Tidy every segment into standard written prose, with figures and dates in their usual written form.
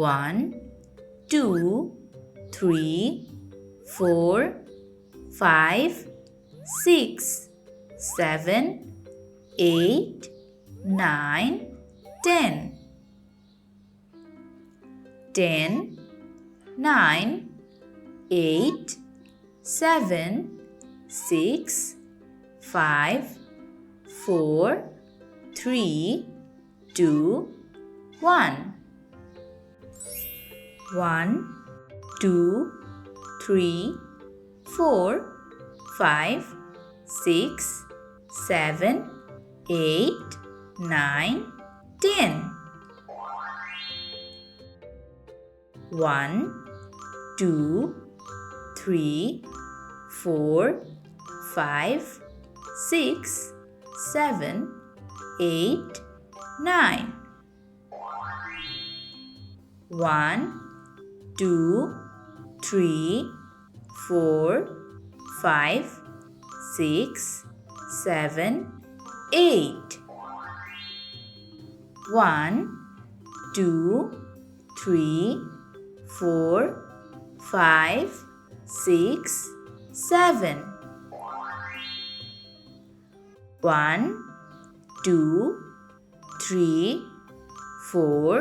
1 2 3 4 5 6 7 8 9 10 10 9 8 7 6 5 4 3 2 1 1 2 3 4 5 6 7 8 9 10 1 2 3 4 5 6 7 8 9 1 2 3 4 5 6 7 8 1 2 3 4 5 6 7 1 2 3 4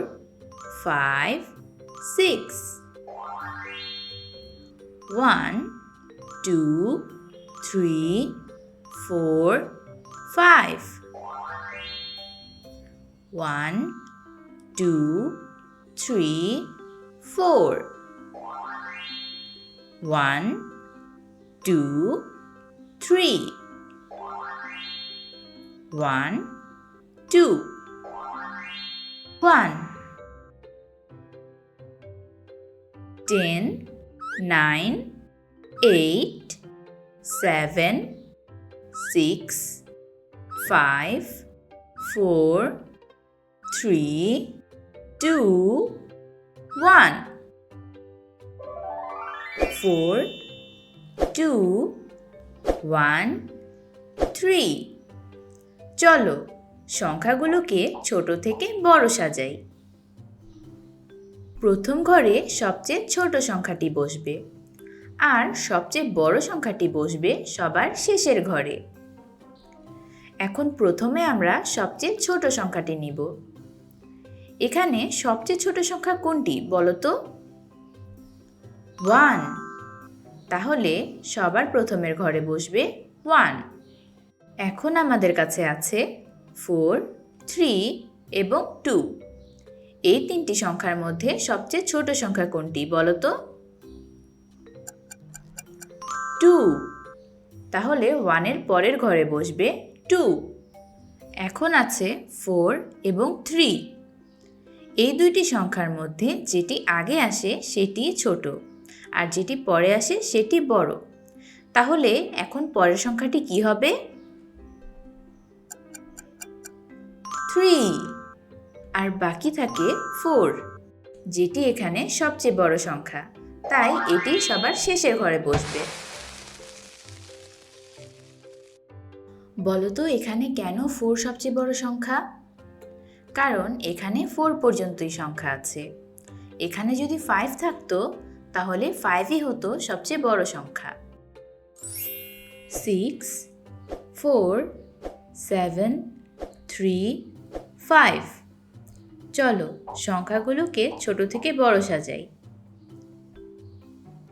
5 6 1 2 3 4 5 1 2 3 4 1 2 3 1 2 1 10 9 8 7 6 5 4 3 2 1 4 2 1 3 চলো সংখ্যাগুলোকে ছোট থেকে বড় সাজাই। প্রথম ঘরে সবচেয়ে ছোট সংখ্যাটি বসবে আর সবচেয়ে বড় সংখ্যাটি বসবে সবার শেষের ঘরে। এখন প্রথমে আমরা সবচেয়ে ছোট সংখ্যাটি নিব। এখানে সবচেয়ে ছোট সংখ্যা কোনটি বলো তো? 1। তাহলে সবার প্রথমের ঘরে বসবে 1। এখন আমাদের কাছে আছে 4, 3 এবং 2। এই তিনটি সংখ্যার মধ্যে সবচেয়ে ছোট সংখ্যা কোনটি বলো তো? 2। তাহলে 1-এর পরের ঘরে বসবে 2। এখন আছে 4 এবং 3। এই দুইটি সংখ্যার মধ্যে যেটি আগে আসে সেটি ছোট আর যেটি পরে আসে সেটি বড়। তাহলে এখন পরের সংখ্যাটি কি হবে? 3। আর বাকি থাকে 4, যেটি এখানে সবচেয়ে বড় সংখ্যা, তাই এটি সবার শেষের ঘরে বসবে। বলো তো এখানে কেন 4 সবচেয়ে বড় সংখ্যা? কারণ এখানে 4 পর্যন্তই সংখ্যা আছে। এখানে যদি 5 থাকতো তাহলে 5ই হতো সবচেয়ে বড় সংখ্যা। 6 4 7 3 5। চলো সংখ্যাগুলোকে ছোট থেকে বড় সাজাই।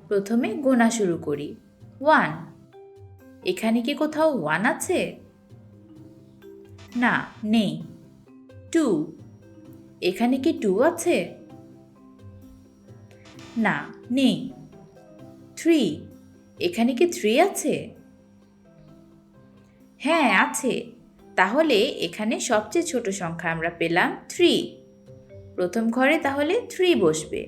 প্রথমে গোনা শুরু করি। 1। এখানে কি কোথাও 1 আছে? না, নেই। 2। এখানে কি 2 আছে? না, নেই। 3। এখানে কি 3 আছে? হ্যাঁ, আছে। তাহলে এখানে সবচেয়ে ছোট সংখ্যা আমরা পেলাম 3। প্রথম ঘরে তাহলে 3 বসবে।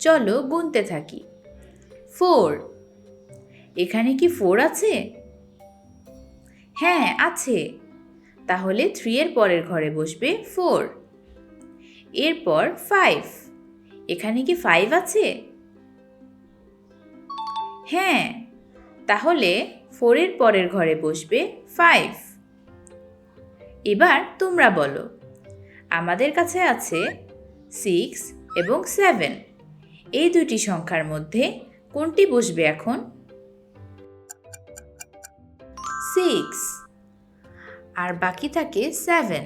চলো গুনতে থাকি। 4। এখানে কি 4 আছে? হ্যাঁ, আছে। তাহলে 3-এর পরের ঘরে বসবে 4। এরপর 5। এখানে কি 5 আছে? হ্যাঁ, তাহলে 4-এর পরের ঘরে বসবে 5। এবার তোমরা বলো, আমাদের কাছে আছে 6 এবং 7। এই দুইটি সংখ্যার মধ্যে কোনটি বসবে এখন? 6। আর বাকি থাকে 7।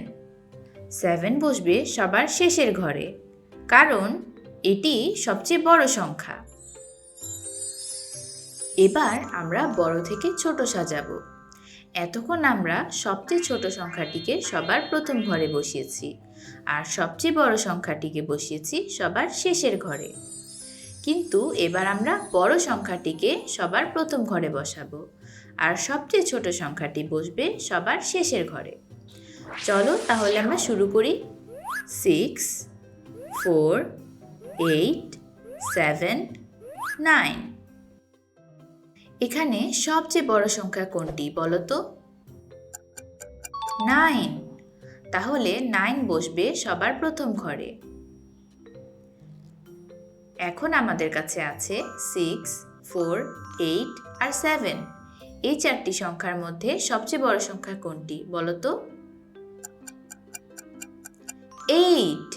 7 বসবে সবার শেষের ঘরে, কারণ এটি সবচেয়ে বড় সংখ্যা। এবার আমরা বড় থেকে ছোট সাজাবো। এতক্ষণ আমরা সবচেয়ে ছোট সংখ্যাটিকে সবার প্রথম ঘরে বসিয়েছি, আর সবচেয়ে বড় সংখ্যাটিকে বসিয়েছি সবার শেষের ঘরে। কিন্তু এবার আমরা বড় সংখ্যাটিকে সবার প্রথম ঘরে বসাবো, আর সবচেয়ে ছোট সংখ্যাটি বসবে সবার শেষের ঘরে। চলো তাহলে আমরা শুরু করি। 6, 4, 8, 7, 9। এখানে সবচেয়ে বড় সংখ্যা কোনটি বলো তো? 9। তাহলে 9 বসবে সবার প্রথম ঘরে। এখন আমাদের কাছে আছে 6, 4, 8 আর 7। এই চারটি সংখ্যার মধ্যে সবচেয়ে বড় সংখ্যা কোনটি বলো তো? 8।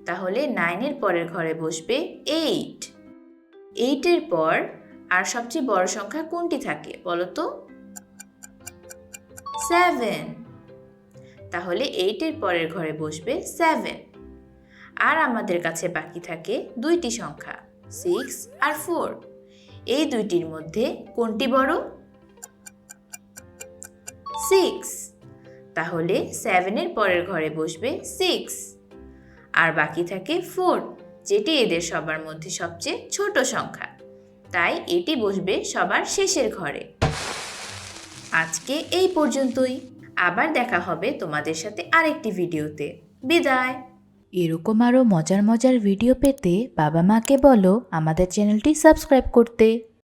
তাহলে 9 এর পরের ঘরে বসবে 8। 8 এর পর আর সবচেয়ে বড় সংখ্যা কোনটি থাকে বলো তো? 7। তাহলে 8 এর পরের ঘরে বসবে 7। আর আমাদের কাছে বাকি থাকে দুইটি সংখ্যা, 6 আর 4। এই দুইটির মধ্যে কোনটি বড়? 6। তাহলে 7 এর পরের ঘরে বসবে 6। আর বাকি থাকে 4, যেটি এদের সবার মধ্যে সবচেয়ে ছোট সংখ্যা, তাই এটি বসবে সবার শেষের ঘরে। আজকে এই পর্যন্তই। আবার দেখা হবে তোমাদের সাথে আরেকটি ভিডিওতে। বিদায়। এরকম আরও মজার মজার ভিডিও পেতে বাবা মাকে বলো আমাদের চ্যানেলটি সাবস্ক্রাইব করতে।